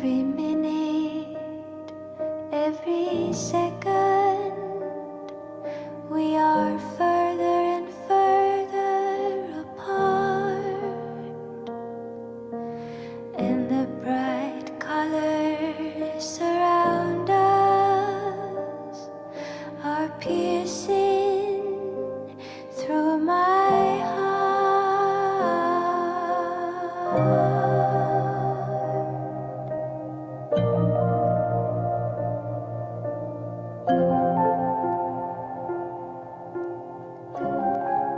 every minute, every second, we are further and further apart, and the bright colors surround us are piercing through my heart.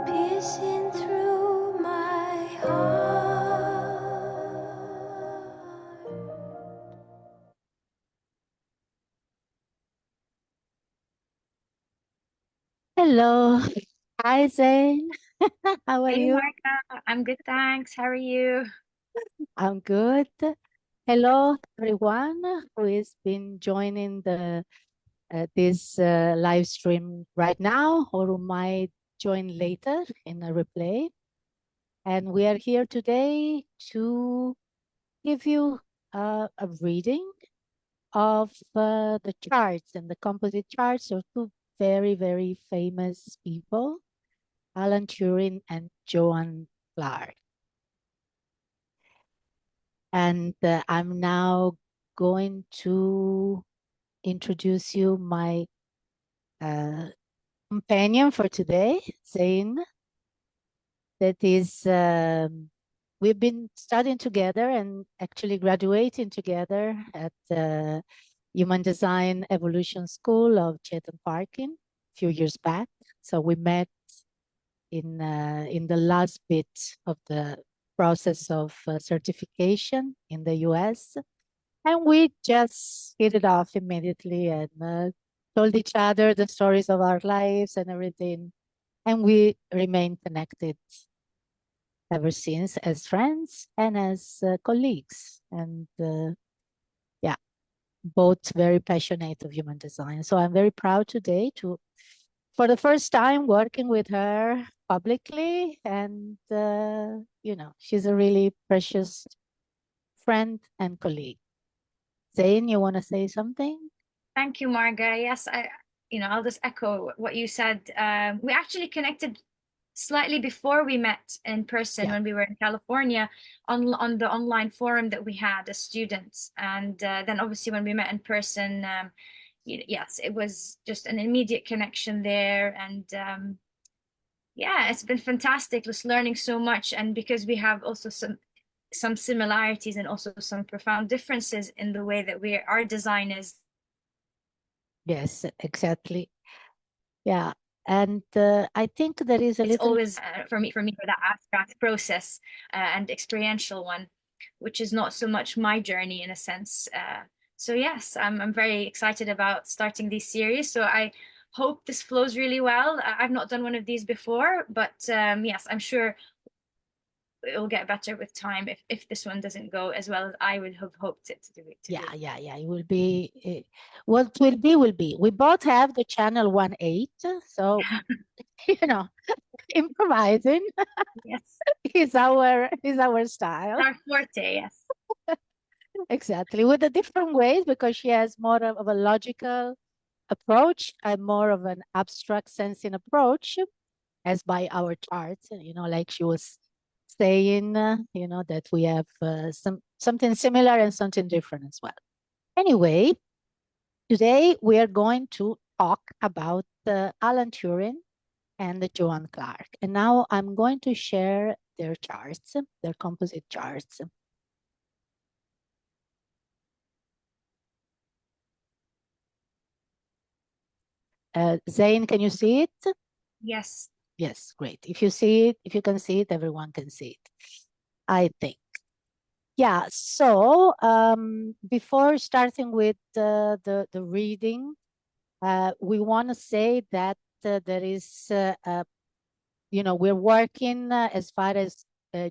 Piercing through my heart. Hello. Hi, Zain. How are Hey, you? Marga. I'm good, thanks. How are you? I'm good. Hello, everyone who has been joining this live stream right now or who might join later in a replay. And we are here today to give you a reading of the charts and the composite charts of two very, very famous people, Alan Turing and Joan Clarke. And I'm now going to introduce you my companion for today, Zain. That is, we've been studying together and actually graduating together at the Human Design Evolution School of Chatham Parking a few years back. So we met in the last bit of the process of certification in the US. And we just hit it off immediately and told each other the stories of our lives and everything. And we remain connected ever since as friends and as colleagues. And yeah, both very passionate of human design. So I'm very proud today to, for the first time, working with her publicly. And, you know, she's a really precious friend and colleague. Zain, you want to say something? Thank you, Marga. Yes, I'll just echo what you said. We actually connected slightly before we met in person Yeah. when we were in California on the online forum that we had as students. And then obviously when we met in person, yes, it was just an immediate connection there. And yeah, it's been fantastic just learning so much. And because we have also some similarities and also some profound differences in the way that our design is. Yes, exactly. Yeah. And I think there is a It's little, always for me for that abstract process and experiential one, which is not so much my journey in a sense. So yes, I'm very excited about starting this series. So I hope this flows really well. I've not done one of these before, but yes, I'm sure it will get better with time if this one doesn't go as well as I would have hoped it to do. yeah. It will be, what will be, will be. We both have the channel 1/8. So, you know, improvising Yes, is our style. our forte. Yes. Exactly. With the different ways, because she has more of a logical approach and more of an abstract sensing approach, as by our charts, you know, like she was saying, you know, that we have something similar and something different as well. Anyway, today we are going to talk about Alan Turing and Joan Clarke. And now I'm going to share their charts, their composite charts. Zain, can you see it? Yes. Yes, great. If you see it, if you can see it, everyone can see it, I think. Yeah, so before starting with the reading, we want to say that there is, you know, we're working as far as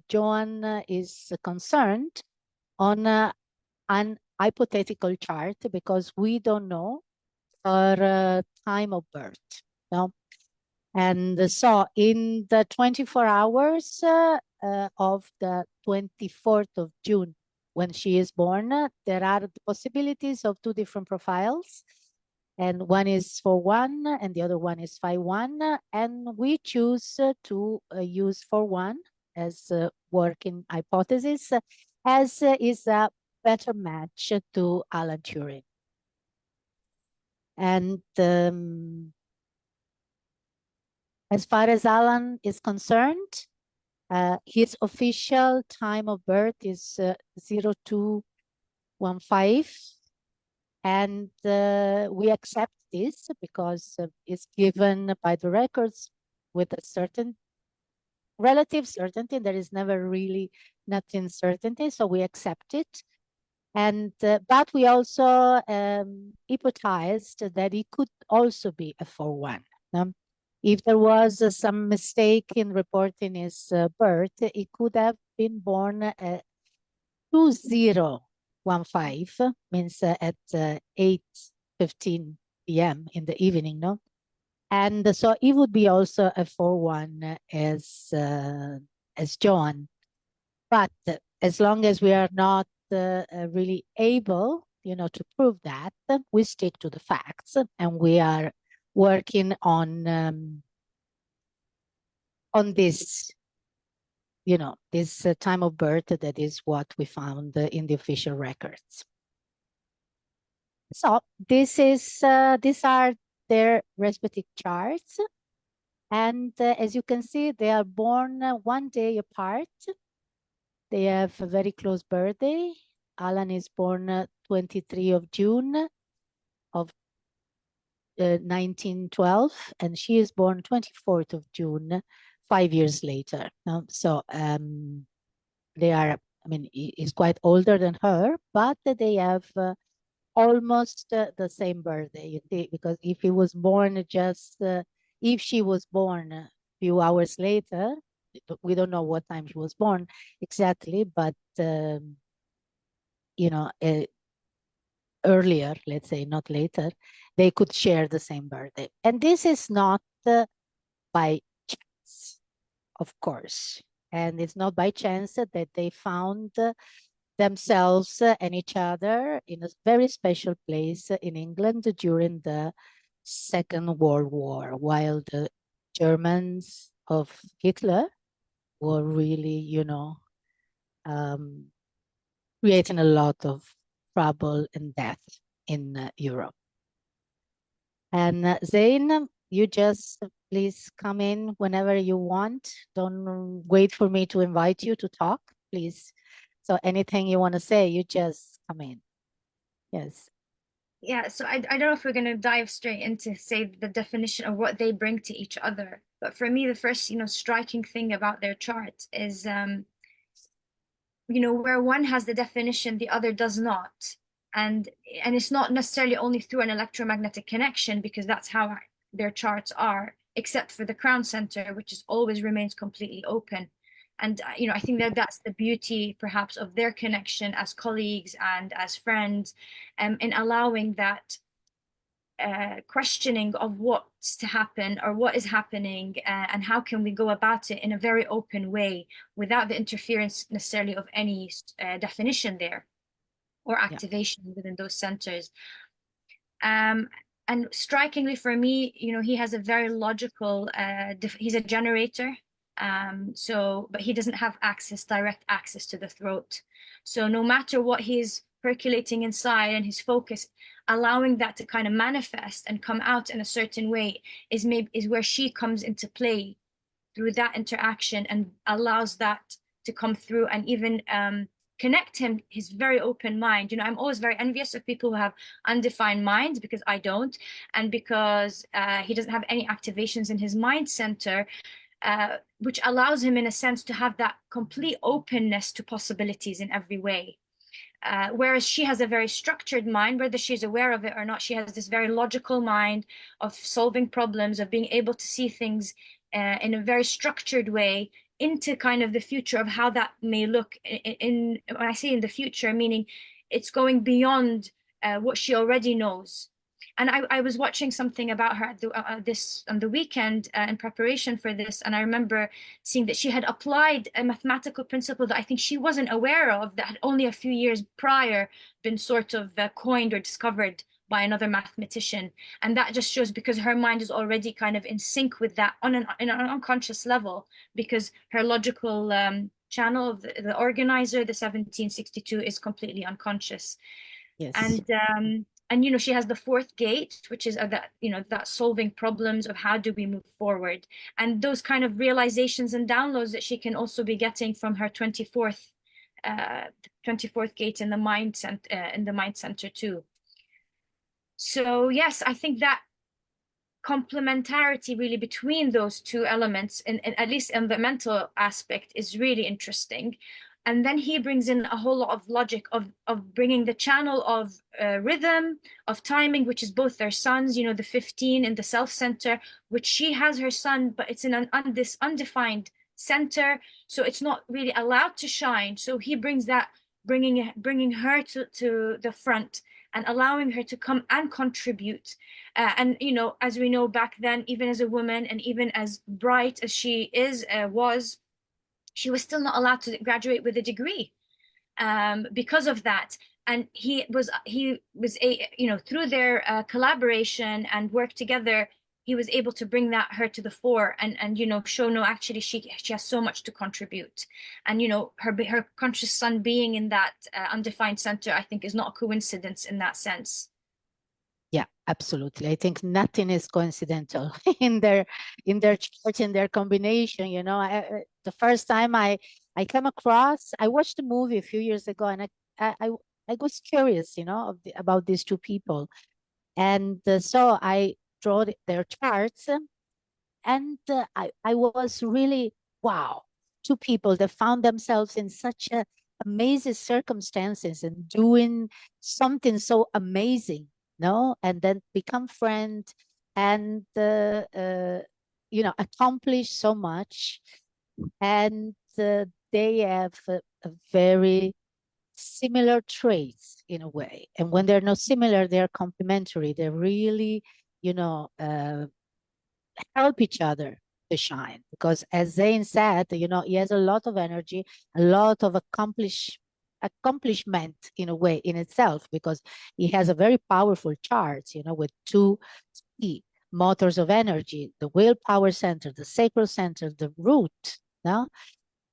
Joan is concerned on an hypothetical chart because we don't know her time of birth. No? And so in the 24 hours of the 24th of June, when she is born, there are the possibilities of two different profiles. And one is 4-1 and the other one is 5-1. And we choose to use 4-1 as a working hypothesis, as is a better match to Alan Turing. And as far as Alan is concerned, his official time of birth is 0215. And we accept this because it's given by the records with a certain relative certainty. There is never really nothing certainty, so we accept it. And but we also hypothesized that it could also be a 4-1. If there was some mistake in reporting his birth, he could have been born at 2015, means at 8:15 p.m. in the evening, no? And so it would be also a 4-1 as Joan. But as long as we are not really able, to prove that, we stick to the facts, and we are working on this, this time of birth that is what we found in the official records. So these are their respective charts. And as you can see, they are born 1 day apart. They have a very close birthday. Alan is born 23 of June of 1912, and she is born 24th of June, 5 years later. So they are, he's quite older than her, but they have almost the same birthday, you see, because if he was born if she was born a few hours later, we don't know what time she was born exactly, but earlier, let's say, not later, they could share the same birthday. And this is not by chance, of course. And it's not by chance that they found themselves and each other in a very special place in England during the Second World War, while the Germans of Hitler were really, creating a lot of trouble and death in Europe. And Zain, you just please come in whenever you want. Don't wait for me to invite you to talk, please. So anything you want to say, you just come in. Yes. Yeah, so I don't know if we're going to dive straight into, say, the definition of what they bring to each other. But for me, the first, striking thing about their chart is, where one has the definition, the other does not. And it's not necessarily only through an electromagnetic connection, because that's how their charts are, except for the crown center, which always remains completely open. And, I think that's the beauty, perhaps, of their connection as colleagues and as friends, in allowing that questioning of what's to happen or what is happening, and how can we go about it in a very open way without the interference necessarily of any definition there or activation within those centers. And strikingly for me, he has a very logical, he's a generator. But he doesn't have direct access to the throat. So no matter what he's percolating inside and his focus, allowing that to kind of manifest and come out in a certain way is where she comes into play through that interaction and allows that to come through and even connect his very open mind. I'm always very envious of people who have undefined minds, because I don't, and because he doesn't have any activations in his mind center, which allows him, in a sense, to have that complete openness to possibilities in every way. Whereas she has a very structured mind, whether she's aware of it or not. She has this very logical mind of solving problems, of being able to see things in a very structured way into kind of the future of how that may look. When I say in the future, meaning it's going beyond what she already knows. And I was watching something about her at this on the weekend in preparation for this, and I remember seeing that she had applied a mathematical principle that I think she wasn't aware of, that had only a few years prior been sort of coined or discovered by another mathematician. And that just shows, because her mind is already kind of in sync with that on an unconscious level, because her logical channel of the organizer, the 1762, is completely unconscious. Yes. And you know, she has the fourth gate, which is that, you know, that solving problems of how do we move forward, and those kind of realizations and downloads that she can also be getting from her 24th gate in the mind center too. So yes, I think that complementarity really between those two elements, at least in the mental aspect, is really interesting. And then he brings in a whole lot of logic of bringing the channel of rhythm, of timing, which is both their sons, you know, the 15 in the self center, which she has her son, but it's in this undefined center, so it's not really allowed to shine. So he brings that, bringing her to the front and allowing her to come and contribute. And you know, as we know, back then, even as a woman and even as bright as she was, she was still not allowed to graduate with a degree because of that. And he was through their collaboration and work together, he was able to bring her to the fore, and you know, show, no, actually she has so much to contribute. And you know, her conscious son being in that undefined center, I think, is not a coincidence in that sense. Yeah, absolutely. I think nothing is coincidental in their chart, in their combination. You know, the first time I came across, I watched the movie a few years ago, and I was curious, you know, about these two people, and so I drew their charts, and I was really, wow, two people that found themselves in such amazing circumstances and doing something so amazing, no, and then become friends and you know, accomplish so much. And they have a very similar traits in a way, and when they're not similar, they're complementary. They're really, you know, help each other to shine, because as Zain said, you know, he has a lot of energy, a lot of accomplishment in a way in itself, because he has a very powerful chart, you know, with two key motors of energy: the willpower center, the sacral center, the root, no?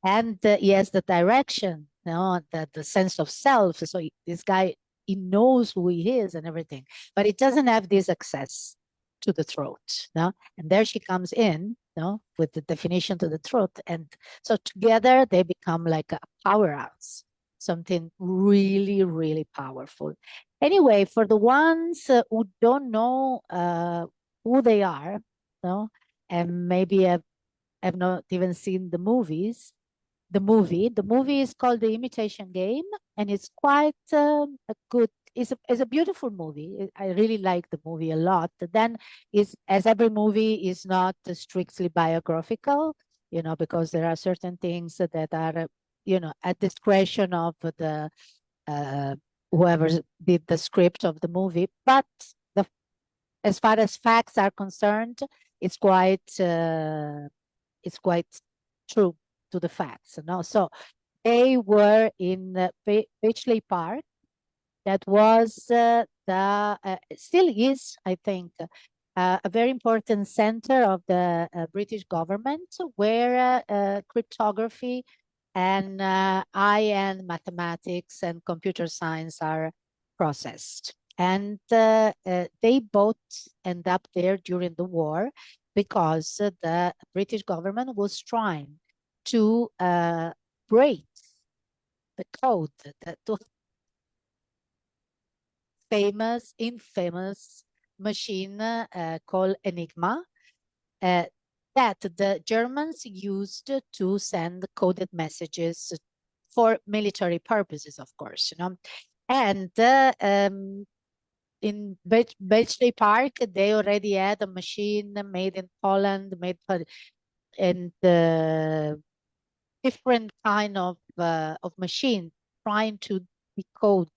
And he has the direction, you know, the sense of self. So this guy, he knows who he is and everything, but he doesn't have this access to the throat. No? And there she comes in, no, with the definition to the throat. And so together they become like a powerhouse, something really, really powerful. Anyway, for the ones who don't know who they are, no, and maybe have not even seen the movies, the movie is called The Imitation Game, and it's quite a good. It's a beautiful movie. I really like the movie a lot. Then, is as every movie is not strictly biographical, you know, because there are certain things that are, you know, at discretion of the uh, whoever did the script of the movie. But the as far as facts are concerned, it's quite true to the facts. No? So they were in Bletchley Park. That was still is, I think, a very important center of the British government, where cryptography and high-end mathematics and computer science are processed. And they both end up there during the war, because the British government was trying to break the code, the infamous machine called Enigma, that the Germans used to send coded messages for military purposes, of course, you know. And in Bletchley Park, they already had a machine made in Poland, and different kind of machine trying to decode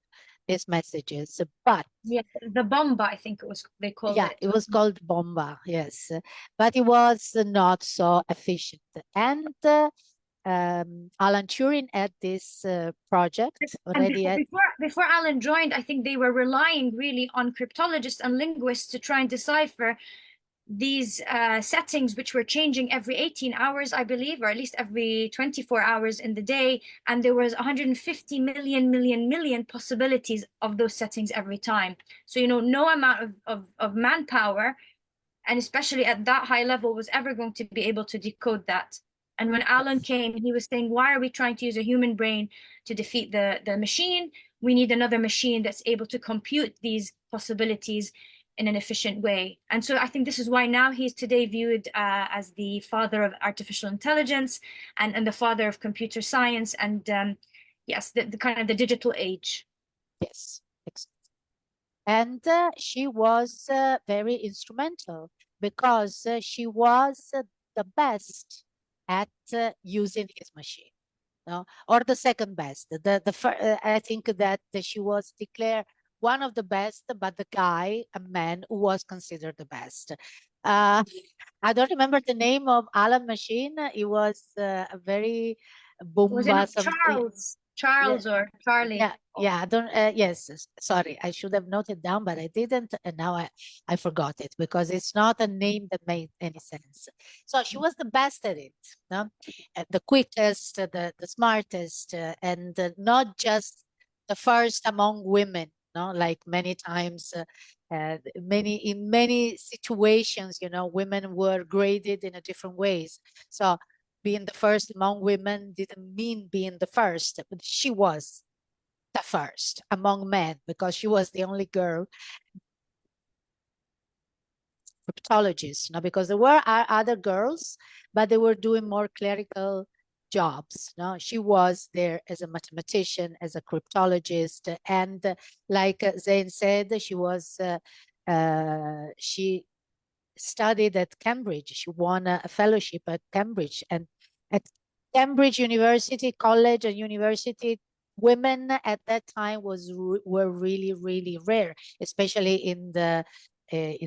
his messages, but Yeah, the bomba, I think they called yeah, it. it was called bomba, yes, but it was not so efficient. And Alan Turing had this project And already at. before Alan joined, I think they were relying really on cryptologists and linguists to try and decipher these settings, which were changing every 18 hours, I believe, or at least every 24 hours in the day. And there was 150 million possibilities of those settings every time. So, no amount of manpower, and especially at that high level, was ever going to be able to decode that. And when Alan came, he was saying, why are we trying to use a human brain to defeat the machine? We need another machine that's able to compute these possibilities in an efficient way. And so I think this is why now he's today viewed as the father of artificial intelligence and the father of computer science and yes, the kind of the digital age. Yes, exactly. And she was very instrumental because she was the best at using his machine, no? Or the second best. I think that she was declared one of the best, but the guy, a man who was considered the best. I don't remember the name of Alan Machine. It was a very Was it Boomba not something. Yeah, Charles or Charlie? yeah, I don't, yes, sorry, I should have noted down, but I didn't, and now I forgot it because it's not a name that made any sense. So she was the best at it, no? The quickest, the smartest, and not just the first among women, no? Like many times, in many situations, women were graded in a different ways. So being the first among women didn't mean being the first, but she was the first among men because she was the only girl cryptologist, because there were other girls, but they were doing more clerical jobs. She was there as a mathematician, as a cryptologist, and like Zain said, she studied at Cambridge. She won a fellowship at Cambridge, and at Cambridge University, college and university, women at that time were really, really rare, especially in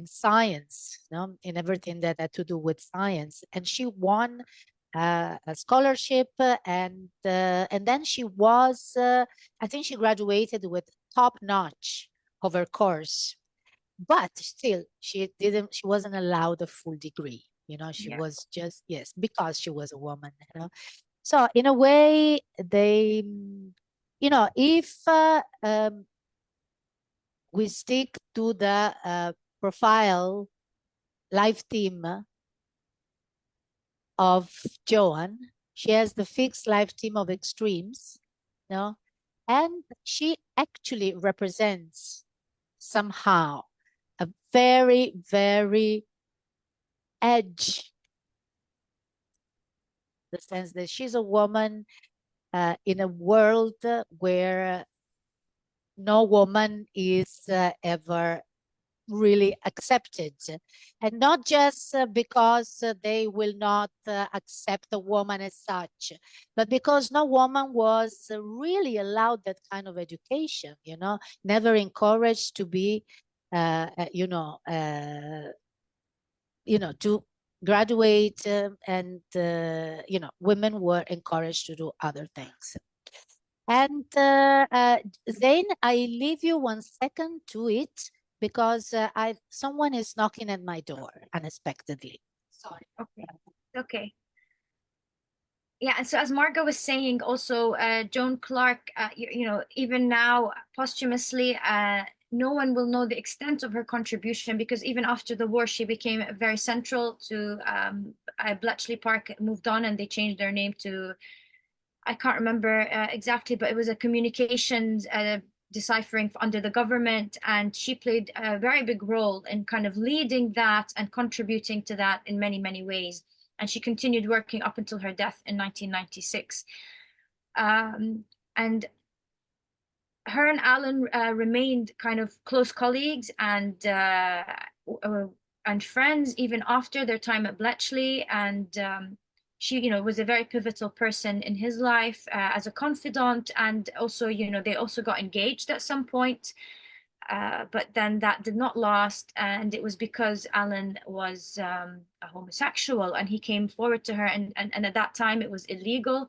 science, in everything that had to do with science. And she won a scholarship, and then she was, I think she graduated with top notch of her course, but still she wasn't allowed a full degree. She was just, yes, because she was a woman. So in a way, they, if we stick to the profile life team of Joan, she has the fixed life team of extremes, and she actually represents somehow a very, very edge, the sense that she's a woman in a world where no woman is ever really accepted, and not just because they will not accept a woman as such, but because no woman was really allowed that kind of education, never encouraged to be to graduate, and women were encouraged to do other things. And Zain, I leave you 1 second to it because someone is knocking at my door unexpectedly. Sorry. Okay. Yeah, and so as Marga was saying, also Joan Clarke, even now posthumously, no one will know the extent of her contribution, because even after the war, she became very central to Bletchley Park moved on, and they changed their name to, I can't remember exactly, but it was a communications deciphering under the government, and she played a very big role in kind of leading that and contributing to that in many, many ways. And she continued working up until her death in 1996. And her and Alan remained kind of close colleagues and friends even after their time at Bletchley. And she, you know, was a very pivotal person in his life as a confidant. And also, you know, they also got engaged at some point. But then that did not last, and it was because Alan was a homosexual, and he came forward to her, and at that time it was illegal.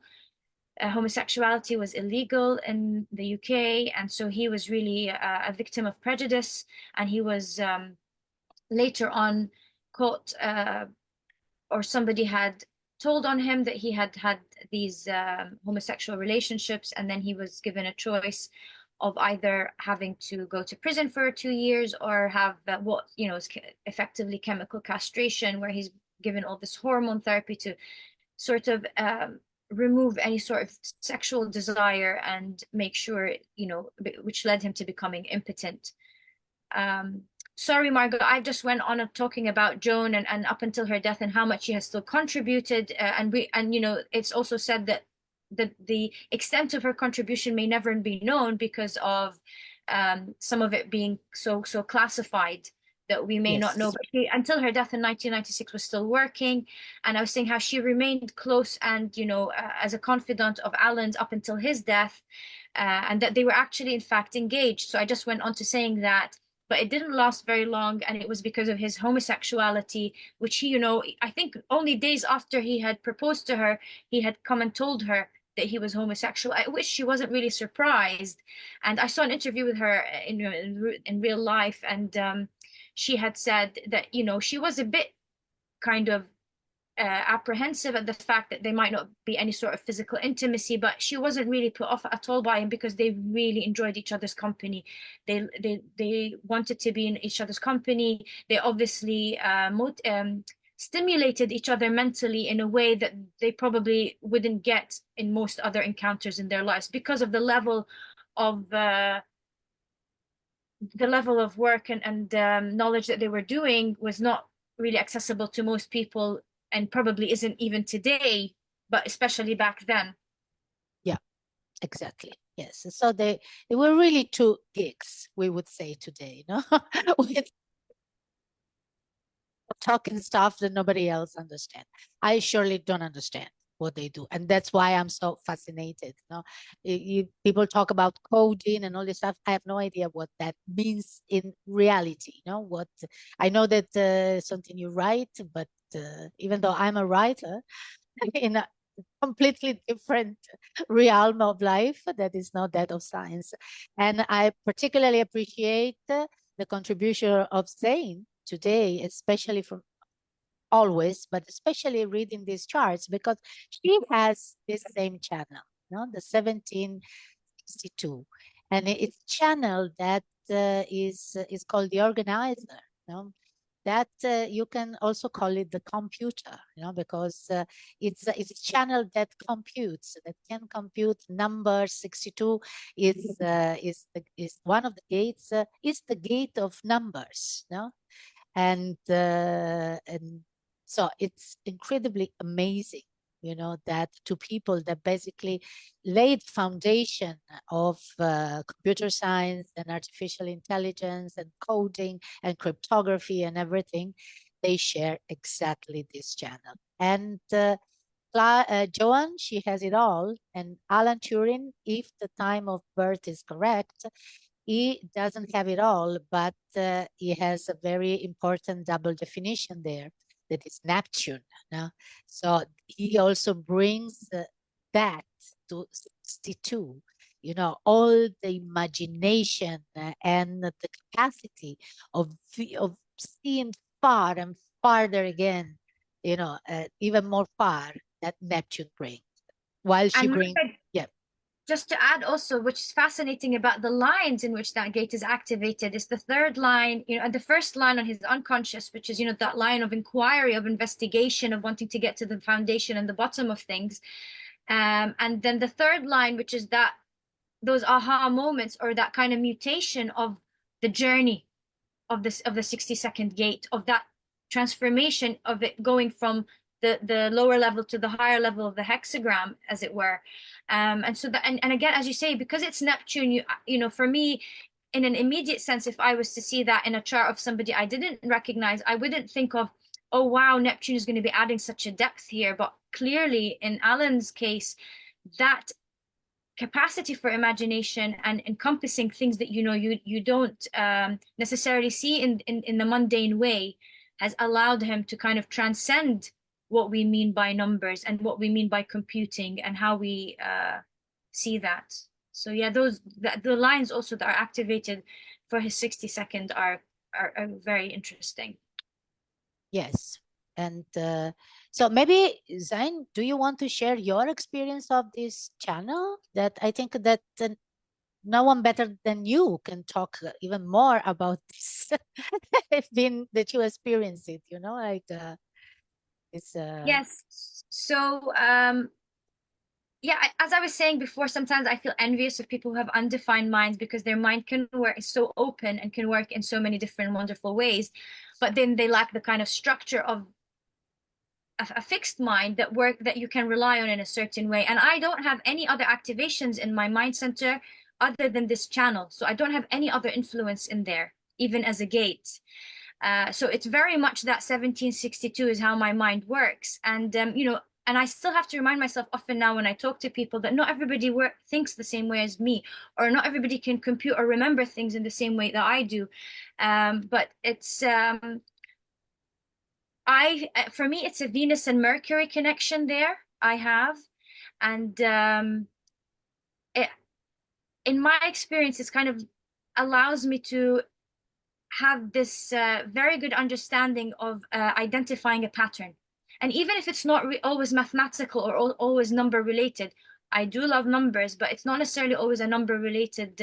Homosexuality was illegal in the UK, and so he was really a victim of prejudice, and he was later on caught, or somebody had told on him that he had had these homosexual relationships, and then he was given a choice of either having to go to prison for 2 years or have what, you know, is effectively chemical castration, where he's given all this hormone therapy to sort of remove any sort of sexual desire and make sure, you know, which led him to becoming impotent. Sorry, Marga, I just went on talking about Joan and up until her death and how much she has still contributed. And you know, it's also said that the extent of her contribution may never be known because of some of it being so classified that we may not know. But she, until her death in 1996, was still working. And I was saying how she remained close and, you know, as a confidant of Alan's up until his death, and that they were actually, in fact, engaged. So I just went on to saying that. But it didn't last very long, and it was because of his homosexuality, which he, you know, I think only days after he had proposed to her, he had come and told her that he was homosexual, at which she wasn't really surprised. And I saw an interview with her in real life, and she had said that, you know, she was a bit kind of apprehensive at the fact that there might not be any sort of physical intimacy, but she wasn't really put off at all by him because they really enjoyed each other's company. They wanted to be in each other's company. They obviously stimulated each other mentally in a way that they probably wouldn't get in most other encounters in their lives because of the level of work and knowledge that they were doing was not really accessible to most people, and probably isn't even today, but especially back then. Yeah, exactly. Yes. So they were really two geeks, we would say today, no? With talking stuff that nobody else understands. I surely don't understand what they do, and that's why I'm so fascinated. No, people talk about coding and all this stuff. I have no idea what that means in reality. No, what I know that something you write, but even though I'm a writer in a completely different realm of life that is not that of science, and I particularly appreciate the contribution of Zain today, especially from always, but especially reading these charts, because she has this same channel, no, the 1762, and it's a channel that is called the organizer, no? That you can also call it the computer, you know, because it's a channel that computes, that can compute number 62 is one of the gates, is the gate of numbers, no? And so it's incredibly amazing, you know, that two people that basically laid foundation of computer science and artificial intelligence and coding and cryptography and everything, they share exactly this channel. And Joan, she has it all. And Alan Turing, if the time of birth is correct, he doesn't have it all, but he has a very important double definition there, that is Neptune. No? So he also brings that to 62, you know, all the imagination and the capacity of seeing far and farther again, you know, even more far, that Neptune brings. While she brings, yeah. Just to add also, which is fascinating about the lines in which that gate is activated, is the third line, you know, and the first line on his unconscious, which is, you know, that line of inquiry, of investigation, of wanting to get to the foundation and the bottom of things. And then the third line, which is that those aha moments, or that kind of mutation of the journey of this, of the 60-second gate, of that transformation of it going from the lower level to the higher level of the hexagram, as it were. And so that, and again, as you say, because it's Neptune, you know, for me, in an immediate sense, if I was to see that in a chart of somebody I didn't recognize, I wouldn't think of, oh wow, Neptune is going to be adding such a depth here. But clearly in Alan's case, that capacity for imagination and encompassing things that you don't necessarily see in the mundane way has allowed him to kind of transcend what we mean by numbers and what we mean by computing and how we see that. So yeah, the lines also that are activated for his 60-second are very interesting. Yes. And so maybe, Zain, do you want to share your experience of this channel? That I think that no one better than you can talk even more about this. It's been that you experience it, like it's Yes. So yeah, as I was saying before, sometimes I feel envious of people who have undefined minds because their mind can work is so open and can work in so many different wonderful ways, but then they lack the kind of structure of a fixed mind that you can rely on in a certain way. And I don't have any other activations in my mind center other than this channel. So I don't have any other influence in there, even as a gate. So it's very much that 1762 is how my mind works. And, and I still have to remind myself often now when I talk to people that not everybody thinks the same way as me, or not everybody can compute or remember things in the same way that I do. But it's, for me, it's a Venus and Mercury connection there I have. And in my experience, it's kind of allows me to have this very good understanding of identifying a pattern. And even if it's not always mathematical or always number related, I do love numbers, but it's not necessarily always a number related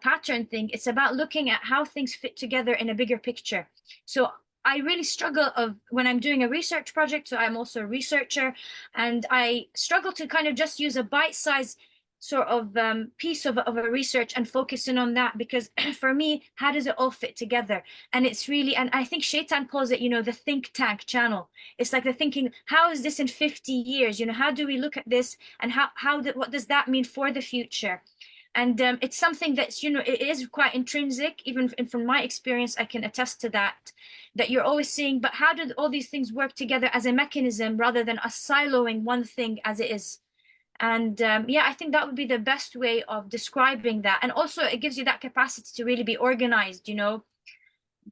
pattern thing. It's about looking at how things fit together in a bigger picture. So I really struggle when I'm doing a research project. So I'm also a researcher, and I struggle to kind of just use a bite-sized sort of piece of a research and focusing on that, because for me, how does it all fit together? And it's really, and I think Shaitan calls it, the think tank channel. It's like the thinking, how is this in 50 years? How do we look at this, and what does that mean for the future? And it's something that's, it is quite intrinsic, even from my experience, I can attest to that you're always seeing, but how do all these things work together as a mechanism rather than us siloing one thing as it is? And yeah, I think that would be the best way of describing that. And also it gives you that capacity to really be organized,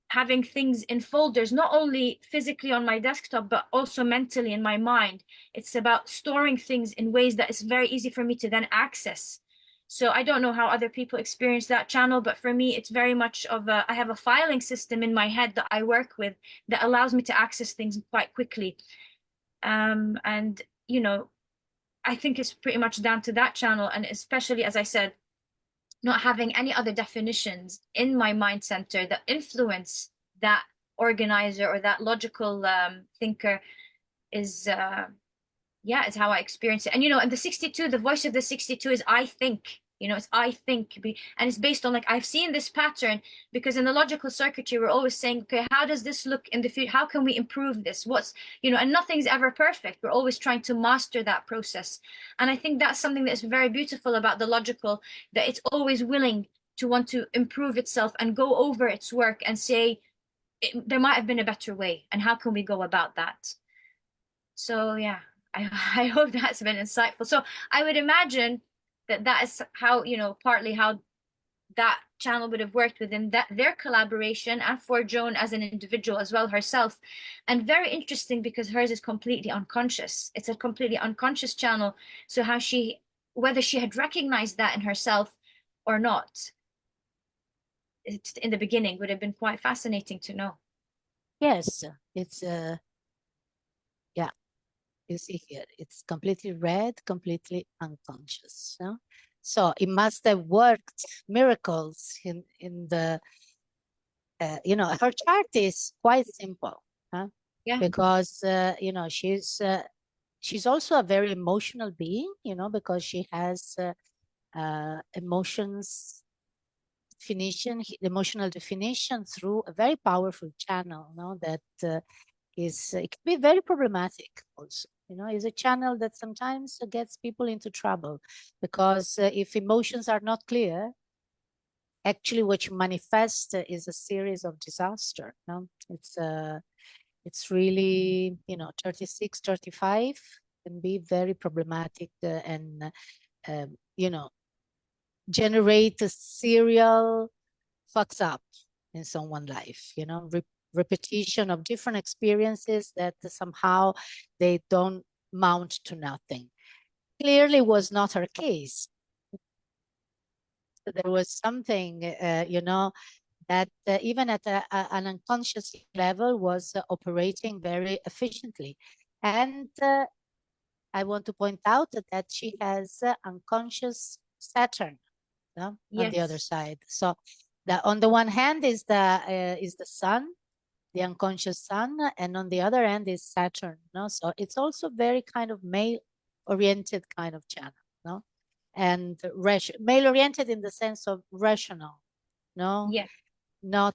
having things in folders, not only physically on my desktop, but also mentally in my mind. It's about storing things in ways that it's very easy for me to then access. So I don't know how other people experience that channel, but for me, it's very much of I have a filing system in my head that I work with that allows me to access things quite quickly. And, I think it's pretty much down to that channel. And especially, as I said, not having any other definitions in my mind center that influence that organizer or that logical thinker is is how I experience it. And and the 62, the voice of the 62 is I think. It's I think, and it's based on, like, I've seen this pattern, because in the logical circuitry we're always saying, okay, how does this look in the future? How can we improve this? And nothing's ever perfect. We're always trying to master that process. And I think that's something that's very beautiful about the logical, that it's always willing to want to improve itself and go over its work and say, there might have been a better way, and how can we go about that? So yeah, I hope that's been insightful. So I would imagine that is how, partly how that channel would have worked within their collaboration, and for Joan as an individual as well herself. And very interesting, because hers is completely unconscious. It's a completely unconscious channel. So whether she had recognized that in herself or not, in the beginning, would have been quite fascinating to know. Yes, it's yeah. You see here, it's completely red, completely unconscious. No? So it must have worked miracles in the, her chart is quite simple, huh? Yeah. Because, she's also a very emotional being, because she has emotional definition through a very powerful channel, that it can be very problematic also. Is a channel that sometimes gets people into trouble, because if emotions are not clear, actually what you manifest is a series of disaster. It's It's really, 36, 35 can be very problematic and, generate a serial fucks up in someone's life, repetition of different experiences that somehow they don't mount to nothing. Clearly was not her case. There was something, that even at an unconscious level was operating very efficiently. And I want to point out that she has unconscious Saturn on the other Yes. side. So on the one hand is the sun, the unconscious sun, and on the other end is Saturn. So it's also very kind of male-oriented kind of channel. And male-oriented in the sense of rational. Yes. Not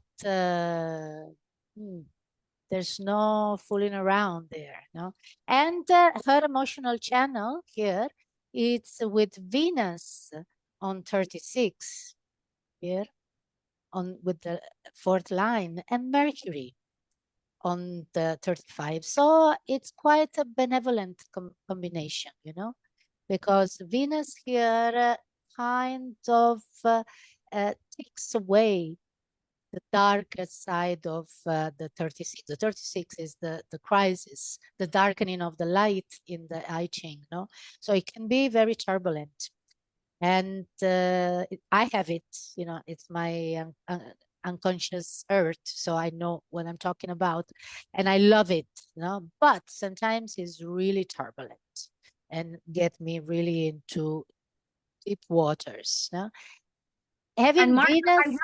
there's no fooling around there. And her emotional channel here, it's with Venus on 36 here with the fourth line, and Mercury on the 35. So it's quite a benevolent combination, because Venus here kind of takes away the darker side of the 36. The 36 is the crisis, the darkening of the light in the I Ching. So it can be very turbulent. And I have it, it's my unconscious earth, so I know what I'm talking about, and I love it, but sometimes it's really turbulent and get me really into deep waters. Having And Mark, Venus,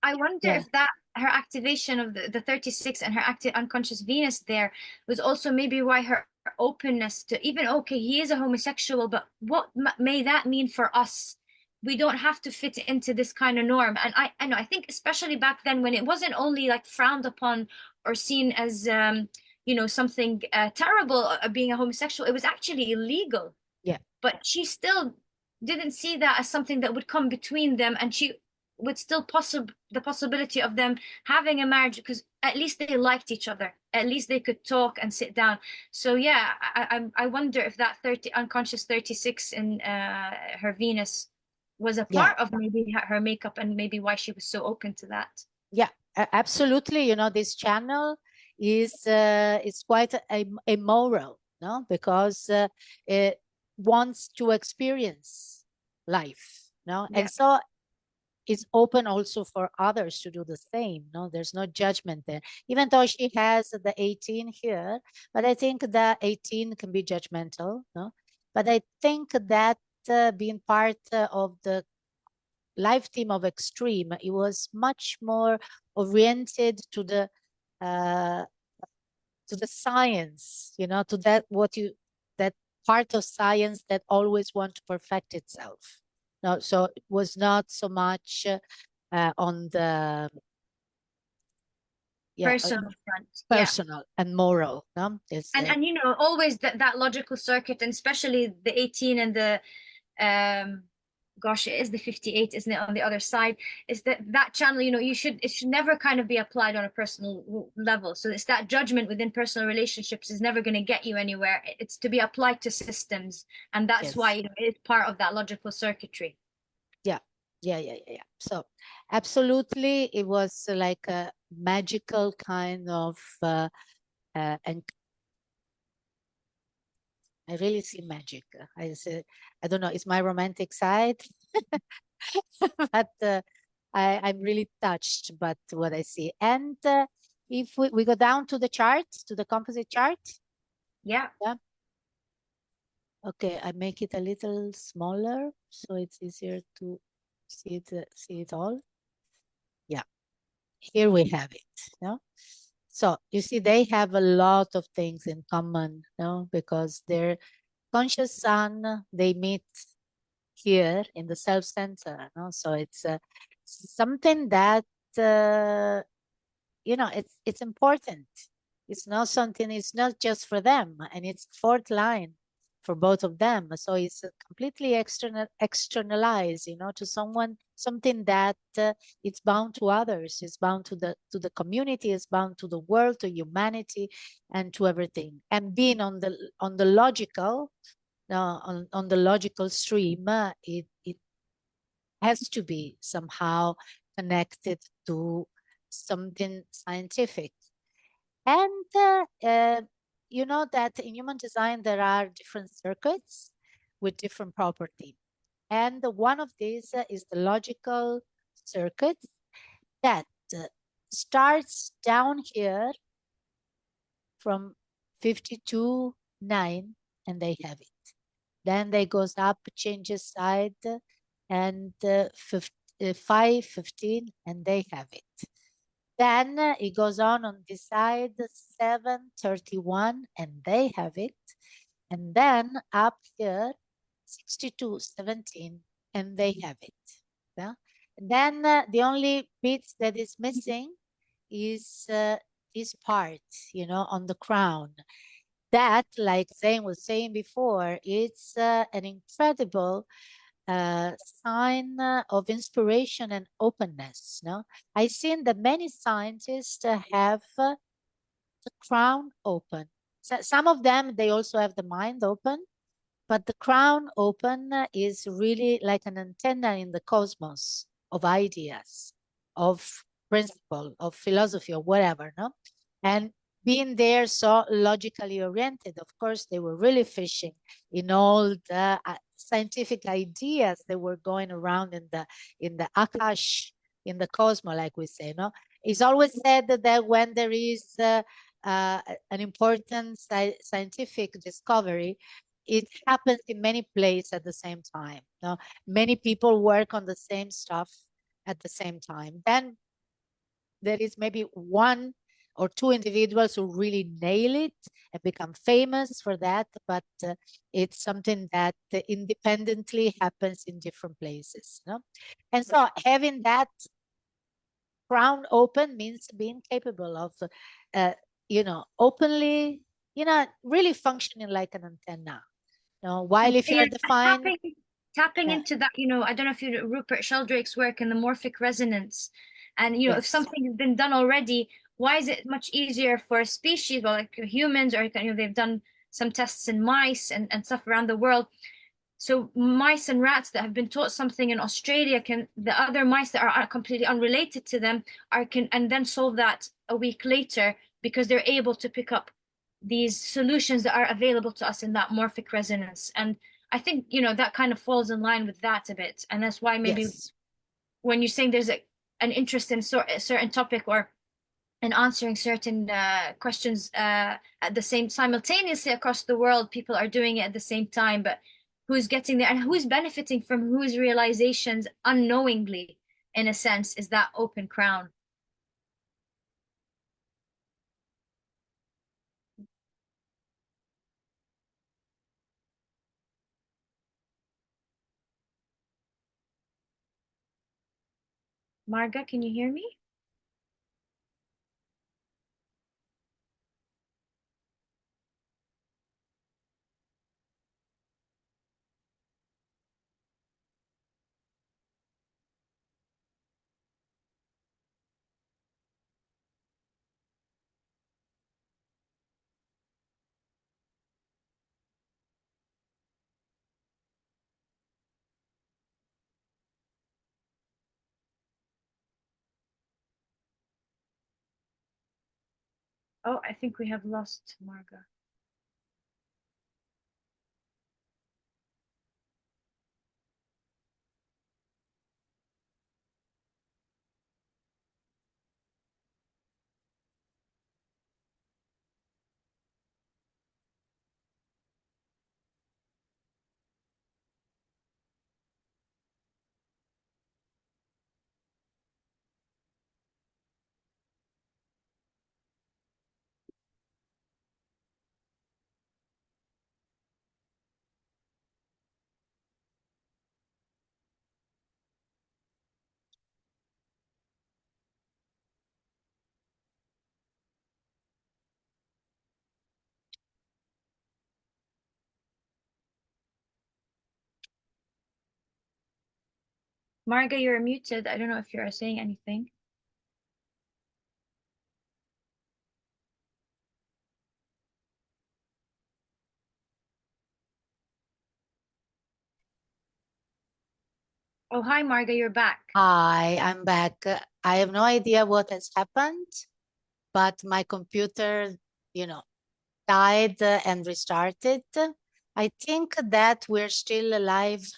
I wonder yeah, if that her activation of the 36 and her active unconscious Venus there was also maybe why her openness to even, okay, he is a homosexual, but what may that mean for us? We don't have to fit into this kind of norm. And I know, I think especially back then when it wasn't only like frowned upon or seen as something terrible being a homosexual, it was actually illegal. yeah, But she still didn't see that as something that would come between them, and she would still the possibility of them having a marriage because at least they liked each other, at least they could talk and sit down. So yeah, I wonder if that unconscious 36 in her Venus was a yeah, part of maybe her makeup and maybe why she was so open to that. yeah, absolutely. This channel is quite amoral, because it wants to experience life, Yeah. and so it's open also for others to do the same. There's no judgment there, even though she has the 18 here, but I think the 18 can be judgmental, but I think that being part of the life team of Extreme, it was much more oriented to the science, to that part of science that always want to perfect itself. No, so it was not so much on the Personal front. personal and moral. And always that logical circuit, and especially the 18 and the gosh, it is the 58, isn't it, on the other side, is that channel, it should never kind of be applied on a personal level. So it's that judgment within personal relationships is never going to get you anywhere. It's to be applied to systems, and that's why it's part of that logical circuitry. Yeah. So absolutely, it was like a magical kind of and I really see magic. I don't know, it's my romantic side, but I'm really touched by what I see. And if we go down to the chart, to the composite chart. Yeah. Okay, I make it a little smaller so it's easier to see it all. Yeah, here we have it. So you see, they have a lot of things in common, because their conscious sun, they meet here in the self center. So it's something that it's important. It's not something. It's not just for them, and it's fourth line. for both of them. So it's completely externalized, you know, to someone, something that it's bound to others, it's bound to the community, it's bound to the world, to humanity, and to everything. And being on the logical, on the logical stream, it has to be somehow connected to something scientific. And you know that in human design, there are different circuits with different property. And one of these is the logical circuit that starts down here from 52.9, and they have it. Then they goes up, changes side, and 5.15, and they have it. Then it goes on this side, 7.31, and they have it. And then up here, 62.17, and they have it. Yeah? And then the only bit that is missing is this part, you know, on the crown. That, like Zain was saying before, it's an incredible sign of inspiration and openness. No, I've seen that many scientists have the crown open. So some of them, they also have the mind open, but the crown open is really like an antenna in the cosmos of ideas, of principle, of philosophy, or whatever. No, and being there so logically oriented, of course, they were really fishing in all the scientific ideas that were going around in the akash, in the cosmos, like we say. No, it's always said that when there is an important scientific discovery, it happens in many places at the same time. No, many people work on the same stuff at the same time. Then there is maybe one or two individuals who really nail it and become famous for that, but it's something that independently happens in different places. No? And so having that crown open means being capable of, you know, openly, you know, really functioning like an antenna. You know, while if you're defined, tapping into that, you know, I don't know if you know Rupert Sheldrake's work in the morphic resonance, and you know, if yes, something has been done already, why is it much easier for a species, well, like humans, or you know, they've done some tests in mice and stuff around the world. So mice and rats that have been taught something in Australia can, the other mice that are completely unrelated to them can and then solve that a week later because they're able to pick up these solutions that are available to us in that morphic resonance. And I think, you know, that kind of falls in line with that a bit. And that's why maybe yes, when you're saying there's an interest in a certain topic or in answering certain questions at the same simultaneously across the world, people are doing it at the same time, but who's getting there and who's benefiting from whose realizations unknowingly, in a sense, is that open crown. Marga, can you hear me? Oh, I think we have lost Marga. Marga, you're muted. I don't know if you're saying anything. Oh, hi, Marga, you're back. Hi, I'm back. I have no idea what has happened, but my computer, died and restarted. I think that we're still alive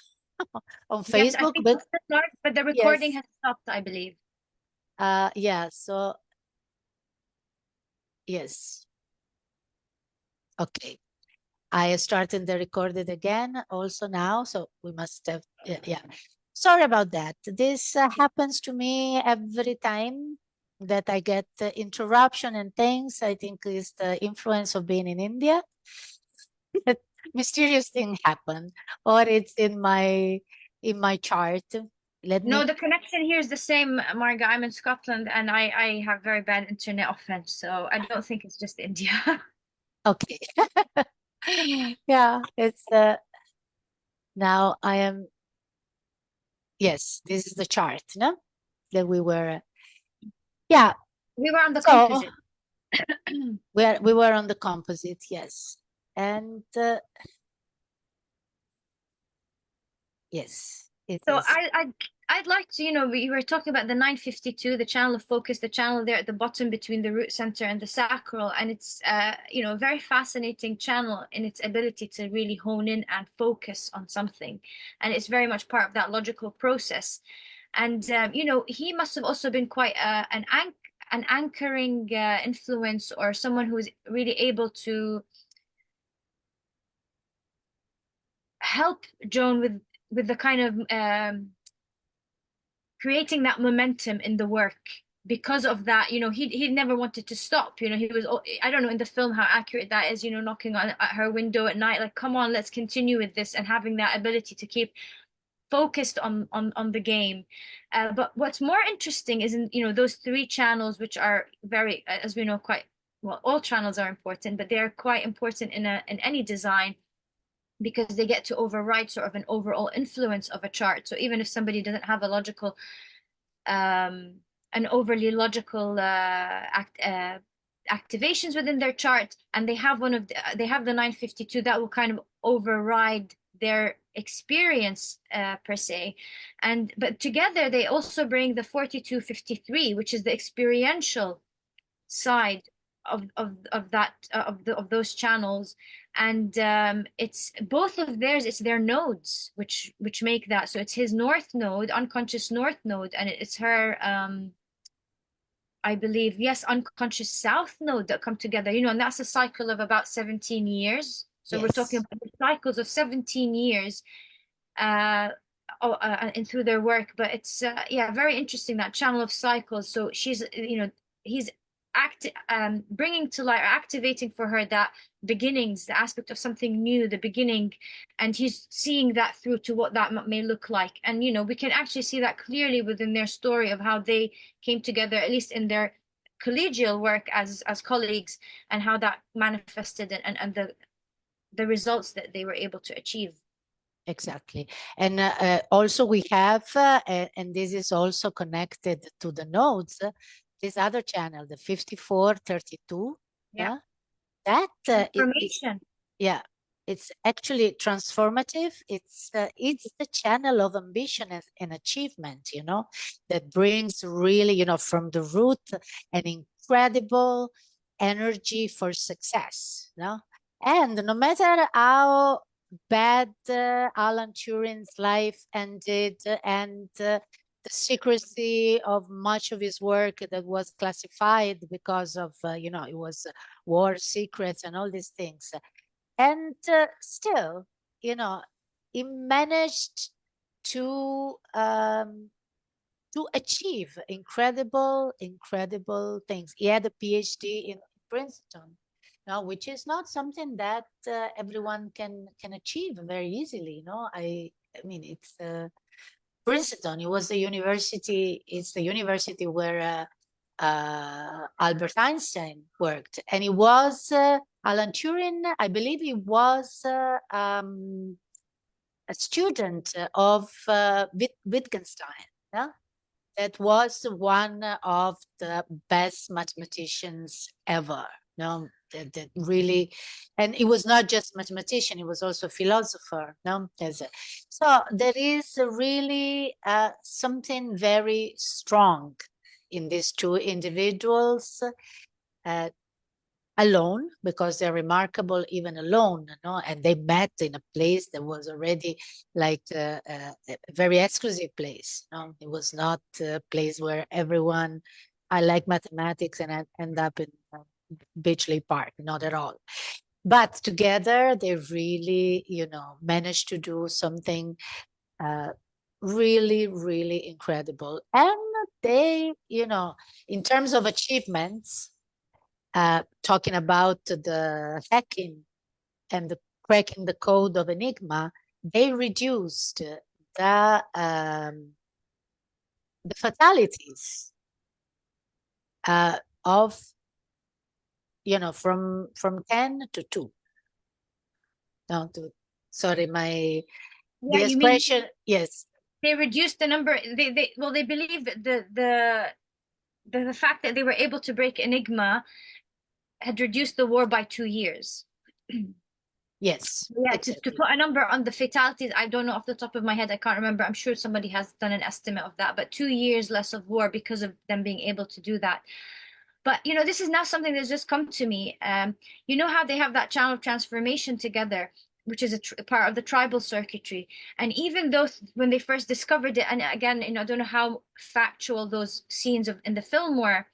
on Yes, I Facebook, think but it's still live, but the recording yes, has stopped, I believe. yeah, so yes. Okay. I started the recorded again also now, so we must have, yeah. Sorry about that. This happens to me every time that I get interruption and things. I think it's the influence of being in India. That mysterious thing happened, or it's in my chart. Let No, me. the connection here is the same, Marga. I'm in Scotland and I have very bad internet often, so I don't think it's just India. Okay. Yeah, it's now I am. Yes, this is the chart, no? That we were. Yeah. We were on the So composite. we were on the composite, yes, and yes, it So is I'd like to, we were talking about the 952, the channel of focus, the channel there at the bottom between the root center and the sacral, and it's a very fascinating channel in its ability to really hone in and focus on something, and it's very much part of that logical process. And he must have also been quite an anchoring influence, or someone who is really able to help Joan with the kind of creating that momentum in the work. Because of that, he never wanted to stop. He was, I don't know in the film how accurate that is, knocking on at her window at night, like, come on, let's continue with this, and having that ability to keep focused on the game. But what's more interesting is in those three channels, which are very, as we know, quite well. All channels are important, but they are quite important in any design, because they get to override sort of an overall influence of a chart. So even if somebody doesn't have a logical an overly logical activations within their chart, and they have they have the 952, that will kind of override their experience per se. But together they also bring the 4253, which is the experiential side of those channels. And it's both of theirs, it's their nodes which make that. So it's his north node, unconscious north node, and it's her I believe, yes, unconscious south node that come together, and that's a cycle of about 17 years. So we're talking yes, about the cycles of 17 years and through their work. But it's yeah, very interesting, that channel of cycles. So she's, he's bringing to light or activating for her that beginnings, the aspect of something new, the beginning, and he's seeing that through to what that may look like. And we can actually see that clearly within their story of how they came together, at least in their collegial work as colleagues, and how that manifested, and the results that they were able to achieve. exactly. And also we have, and this is also connected to the nodes, this other channel, the 5432. Yeah. That Transformation. yeah, it's actually transformative. It's the channel of ambition and achievement, that brings really, from the root, an incredible energy for success. And no matter how bad Alan Turing's life ended, and the secrecy of much of his work that was classified because of, it was war secrets and all these things. And still, he managed to achieve incredible things. He had a PhD in Princeton, which is not something that everyone can achieve very easily. I mean, it's Princeton. It was the university. It's the university where Albert Einstein worked, and he was Alan Turing. I believe he was a student of Wittgenstein. Yeah? That was one of the best mathematicians ever. No, that really, and he was not just mathematician; he was also a philosopher. No, so there is really something very strong in these two individuals. Alone, because they're remarkable even alone, no? And they met in a place that was already like a very exclusive place. No? It was not a place where everyone, I like mathematics and I end up in Beachley Park, not at all. But together they really, managed to do something really, really incredible. And they, in terms of achievements, talking about the hacking and the cracking the code of Enigma, they reduced the fatalities of from 10 to 2. No, sorry, the expression. Yes, they reduced the number. They believe that the fact that they were able to break Enigma had reduced the war by 2 years. Yes. Yeah, exactly. to put a number on the fatalities, I don't know off the top of my head. I can't remember. I'm sure somebody has done an estimate of that, but 2 years less of war because of them being able to do that. But this is now something that's just come to me. You know how they have that channel transformation together, which is a part of the tribal circuitry. And even though when they first discovered it, and again, I don't know how factual those scenes in the film were,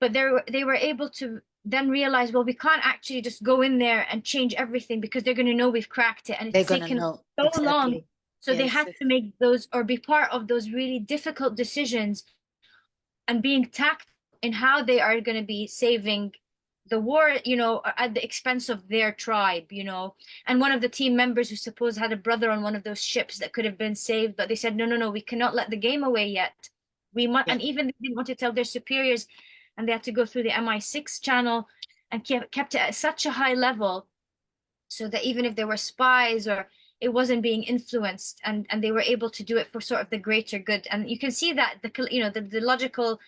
but they were able to then realize, well, we can't actually just go in there and change everything because they're going to know we've cracked it, and it's taken so exactly. long. So they Yes. had to make those or be part of those really difficult decisions and being tactful in how they are going to be saving the war, at the expense of their tribe, And one of the team members who suppose had a brother on one of those ships that could have been saved, but they said, no, no, no, we cannot let the game away yet. We must, and even they didn't want to tell their superiors, and they had to go through the MI6 channel and kept it at such a high level so that even if there were spies or it wasn't being influenced, and they were able to do it for sort of the greater good. And you can see that the logical,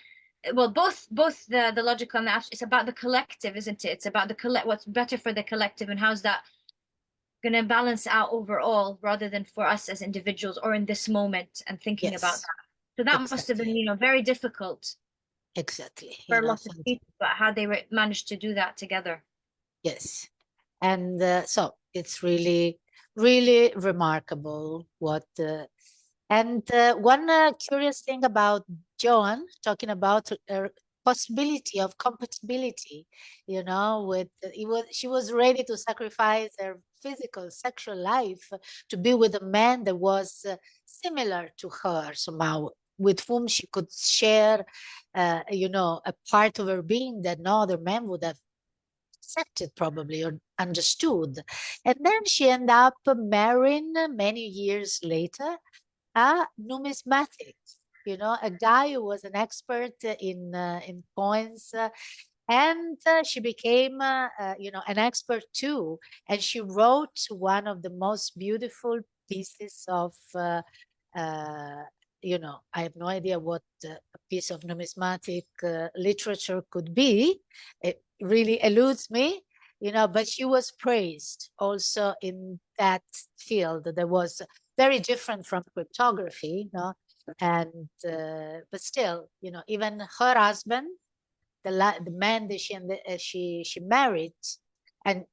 well, both the logical and the abstract, it's about the collective, isn't it? It's about what's better for the collective, and how's that going to balance out overall rather than for us as individuals or in this moment and thinking about that. So that must have been very difficult. Exactly. For a lot of people, but how they managed to do that together. Yes. And so it's really, really remarkable what. And one curious thing about Joan, talking about possibility of compatibility, with she was ready to sacrifice her physical, sexual life to be with a man that was similar to her somehow, with whom she could share, a part of her being that no other man would have accepted probably or understood. And then she ended up marrying many years later a numismatic, a guy who was an expert in coins. And she became, an expert too. And she wrote one of the most beautiful pieces of, I have no idea what a piece of numismatic literature could be. It really eludes me, but she was praised also in that field that was very different from cryptography, and but still, even her husband, the man that she married, and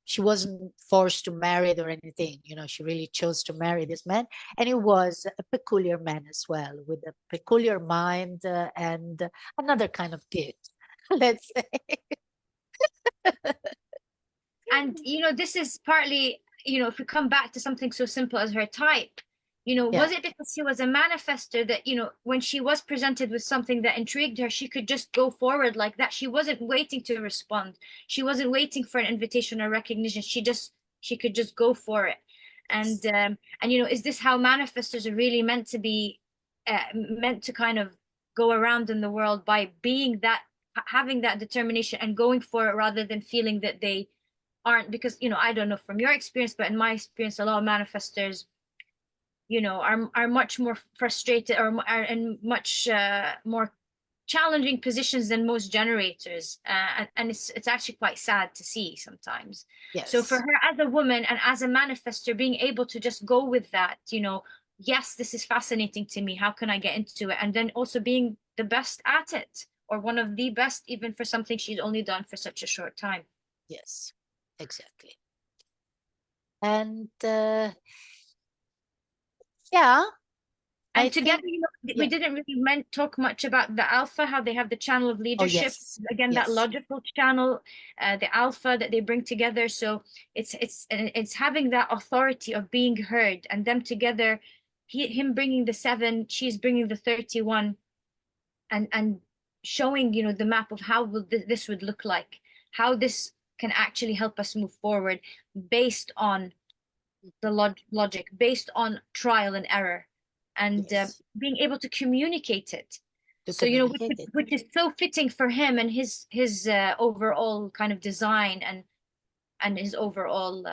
she wasn't forced to marry it or anything. She really chose to marry this man, and he was a peculiar man as well, with a peculiar mind and another kind of gift, let's say. And this is partly, if we come back to something so simple as her type, was it because she was a manifester that, when she was presented with something that intrigued her, she could just go forward like that? She wasn't waiting to respond. She wasn't waiting for an invitation or recognition. She could just go for it. And is this how manifestors are really meant to be, meant to kind of go around in the world, by being that, having that determination and going for it, rather than feeling that they aren't, because, you know, I don't know from your experience, but in my experience, a lot of manifestors, you know, are much more frustrated, or are in much more challenging positions than most generators, and it's actually quite sad to see sometimes. So for Yes. her as a woman and as a manifestor, being able to just go with that, you know, yes, this is fascinating to me, how can I get into it, and then also being the best at it, or one of the best, even for something she's only done for such a short time. Yes, exactly. And yeah, And I together, think, you know, we yeah. didn't really talk much about the alpha, how they have the channel of Oh, leadership. yes. Again, that Yes. logical channel, the alpha that they bring together. So it's having that authority of being heard, and them together, him bringing the 7, she's bringing the 31, and showing, you know, the map of how will this would look like, how this can actually help us move forward based on the logic, based on trial and error, and Yes. being able to communicate it. To So, you know, communicate it. which is so fitting for him and his overall kind of design, and his overall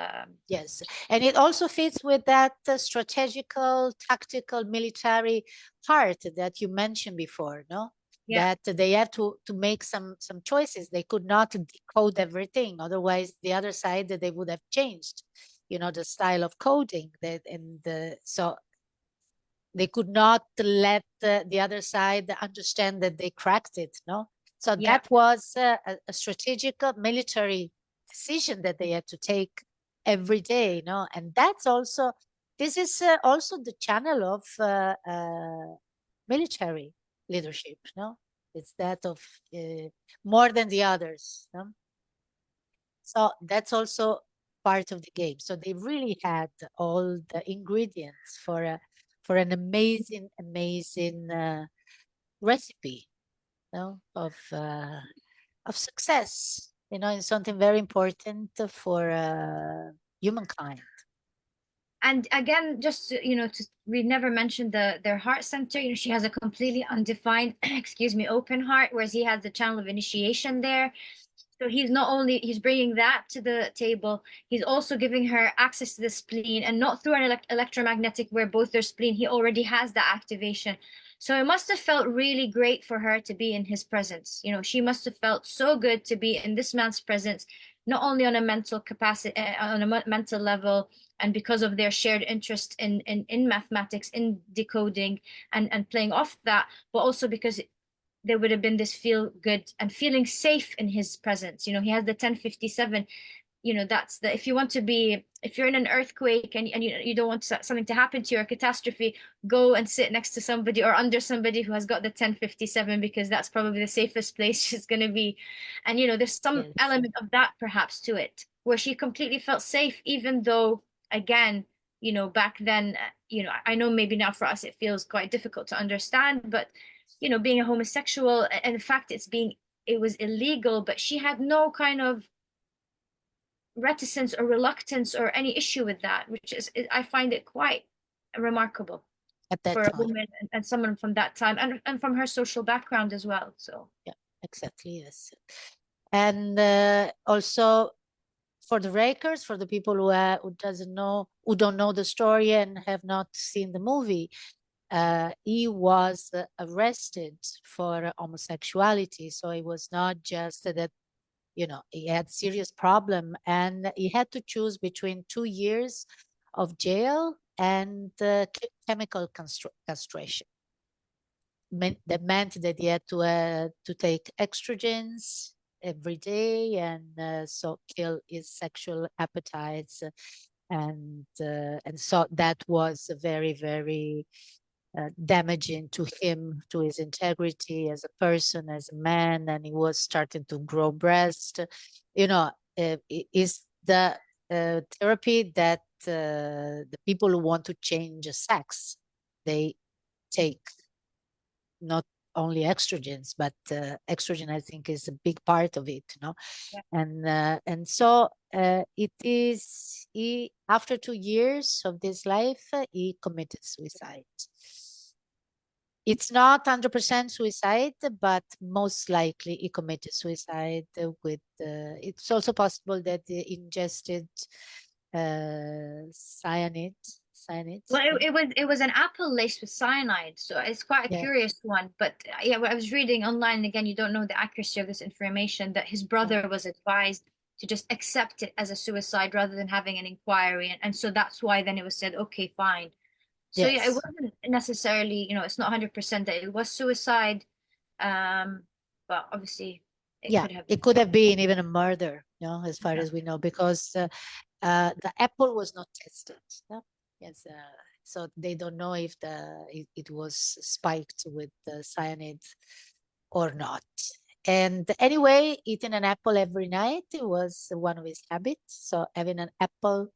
Yes, and it also fits with that strategical, tactical, military part that you mentioned before, no? yeah, That they have to make some choices. They could not decode everything, otherwise the other side that they would have changed, you know, the style of coding. That and so they could not let the other side understand that they cracked it, no? So yeah. that was a strategic military decision that they had to take every day, no? And that's also, this is also the channel of military leadership, no? It's that of more than the others, no? So that's also part of the game. So they really had all the ingredients for an amazing, amazing recipe, you know, of success. You know, it's something very important for humankind. And again, just you know, we never mentioned their heart center. You know, she has a completely undefined, excuse me, open heart, whereas he has the channel of initiation there. So he's not only he's bringing that to the table, he's also giving her access to the spleen, and not through an electromagnetic where both their spleen, he already has that activation. So it must have felt really great for her to be in his presence. You know, she must have felt so good to be in this man's presence, not only on a mental capacity, on a mental level, and because of their shared interest in mathematics, in decoding, and playing off that, but also because there would have been this feel good and feeling safe in his presence. You know, he has the 1057. You know, that's the, if you want to be, if you're in an earthquake, and you don't want something to happen to you, or a catastrophe, go and sit next to somebody or under somebody who has got the 1057, because that's probably the safest place she's going to be. And you know, there's some Yes, element of that perhaps to it, where she completely felt safe, even though, again, you know, back then, you know, I know maybe now for us it feels quite difficult to understand, but you know, being a homosexual, and the fact it was illegal, but she had no kind of reticence or reluctance or any issue with that, which is, I find it quite remarkable at that for a time. woman, and someone from that time, and from her social background as well. So Yeah, exactly. Yes. And also for the rakers, for the people who don't know the story and have not seen the movie, he was arrested for homosexuality. So it was not just that, you know, he had serious problem, and he had to choose between 2 years of jail and chemical castration. That meant that he had to take estrogens every day, and so kill his sexual appetites, and so that was very, very damaging to him, to his integrity as a person, as a man, and he was starting to grow breast. You know, is the therapy that the people who want to change sex, they take not only estrogens, but estrogen, I think, is a big part of it, no? yeah. And so it is, he, after 2 years of this life, he committed suicide. It's not 100% suicide, but most likely he committed suicide with. It's also possible that he ingested cyanide. Well, it was an apple laced with cyanide, so it's quite a Yeah. curious one. But yeah, I was reading online, and again, you don't know the accuracy of this information, that his brother was advised to just accept it as a suicide rather than having an inquiry, and so that's why then it was said, okay, fine. So yeah, it Yes. wasn't necessarily, it's not 100% that it was suicide, but obviously it Yeah, could have been. it could have been even a murder, as far Yeah. as we know, because the apple was not tested. No? Yes, so they don't know if it was spiked with cyanide or not. And anyway, eating an apple every night, it was one of his habits. So having an apple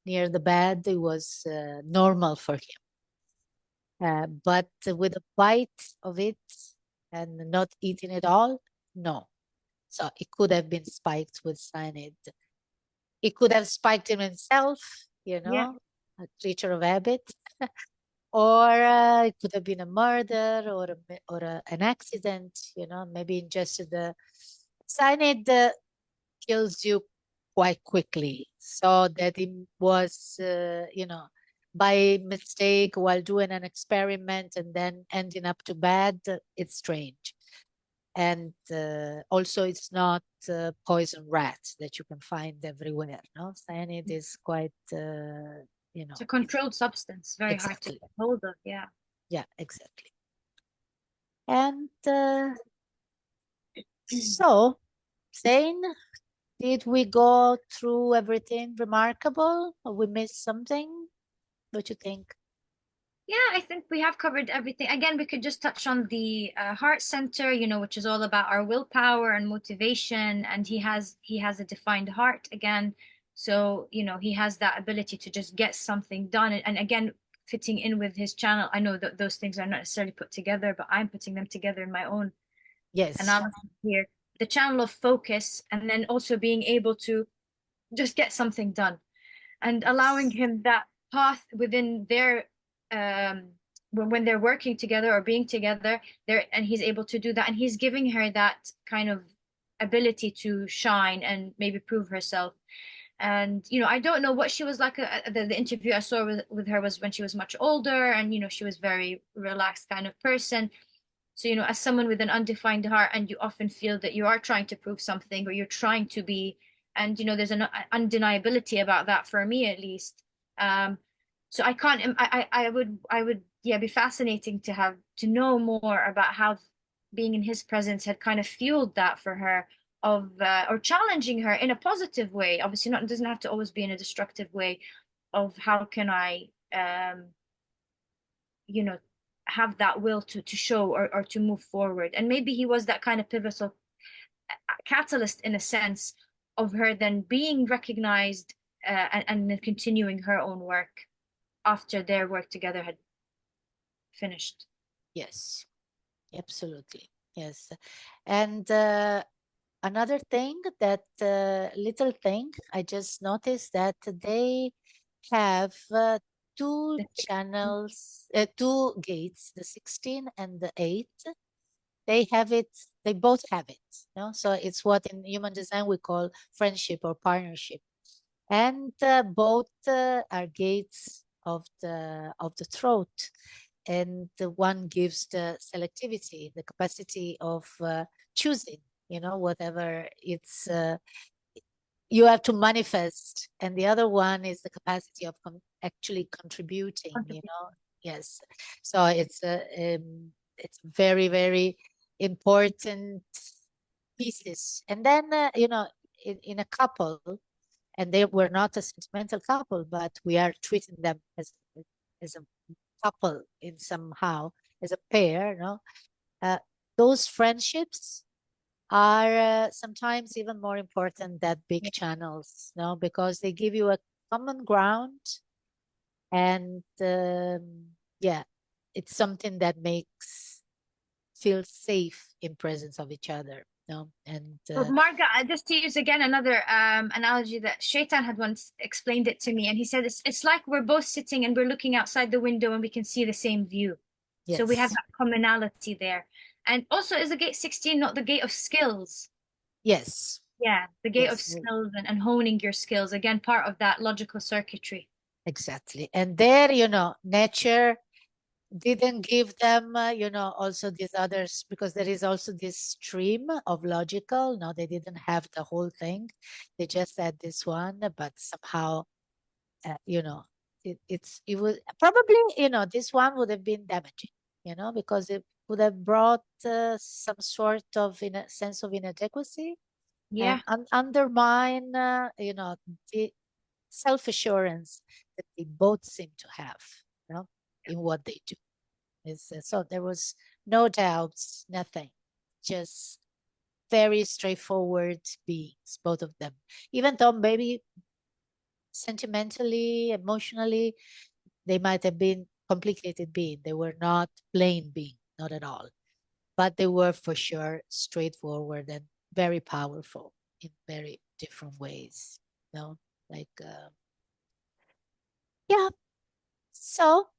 near the bed, it was normal for him. But with a bite of it and not eating it all, no. So it could have been spiked with cyanide. It could have spiked him himself, Yeah. a creature of habit, or it could have been a murder or an accident, maybe ingested the cyanide kills you quite quickly. So that it was, by mistake while doing an experiment and then ending up to bed, it's strange. And also, it's not poison rats that you can find everywhere. No, cyanide is quite, It's a controlled substance, very hard to exactly. get hold of. Yeah. Yeah, exactly. And so, Zain, did we go through everything remarkable, or we missed something? What you think? Yeah, I think we have covered everything. Again, we could just touch on the heart center, which is all about our willpower and motivation. And he has a defined heart again. So, he has that ability to just get something done. And again, fitting in with his channel. I know that those things are not necessarily put together, but I'm putting them together in my own Yes. analysis here. The channel of focus, and then also being able to just get something done, and allowing him that path within their when they're working together or being together there, and he's able to do that, and he's giving her that kind of ability to shine and maybe prove herself. And I don't know what she was like. The interview I saw with her was when she was much older, and she was very relaxed kind of person. So, as someone with an undefined heart, and you often feel that you are trying to prove something, or you're trying to be, and there's an undeniability about that, for me at least. So I can't, I would, yeah, be fascinating to know more about how being in his presence had kind of fueled that for her, of or challenging her in a positive way. Obviously, not, it doesn't have to always be in a destructive way. Of how can I, you know, have that will to show, or to move forward. And maybe he was that kind of pivotal catalyst, in a sense, of her then being recognized, and continuing her own work after their work together had finished. Yes, absolutely. Yes. And another thing, that little thing, I just noticed that they have two channels, two gates, the 16 and the 8. They have it, they both have it. So it's what in human design we call friendship or partnership. And both are gates of the throat. And the one gives the selectivity, the capacity of choosing, whatever it's you have to manifest. And the other one is the capacity of actually contributing. Yes. So it's very, very important pieces. And then in a couple, and they were not a sentimental couple, but we are treating them as a couple in somehow, as a pair. Those friendships are sometimes even more important than big channels, because they give you a common ground, and yeah, it's something that makes feel safe in presence of each other. And Well, Marga, just to use again another analogy that Shaitan had once explained it to me, and he said it's like we're both sitting and we're looking outside the window and we can see the same view. So we have Yes. that commonality there. And also, is the gate 16 not the gate of skills? Yes. Yeah, the gate of Yes. skills and honing your skills. Again, part of that logical circuitry. Exactly. And there, nature didn't give them, also these others, because there is also this stream of logical. No, they didn't have the whole thing. They just had this one, but somehow, it was probably, this one would have been damaging, because it would have brought some sort of sense of inadequacy Yeah, and undermine, the self-assurance that they both seem to have, in what they do. So there was no doubts, nothing, just very straightforward beings, both of them. Even though maybe sentimentally, emotionally, they might have been complicated beings. They were not plain beings, not at all. But they were for sure straightforward and very powerful in very different ways. Like, yeah. So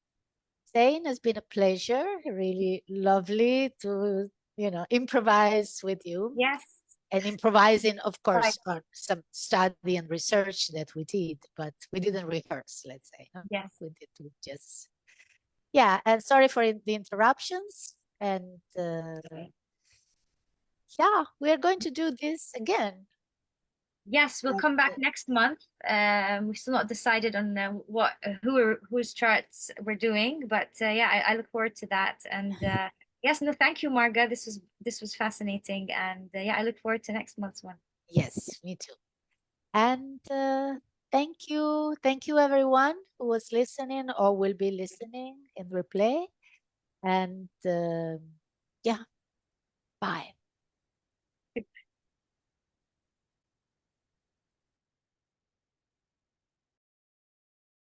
Zain, has been a pleasure. Really lovely to, improvise with you. yes. And improvising, of Right. course, on some study and research that we did, but we didn't rehearse, let's say. Yes. We did just, yeah. And sorry for the interruptions. And yeah, we're going to do this again. Yes, we'll come back next month. We've still not decided on whose charts we're doing, but yeah, I look forward to that. And yes, no, thank you, Marga. This was fascinating, and yeah, I look forward to next month's one. Yes, me too. And thank you everyone who was listening or will be listening in replay. And yeah, bye.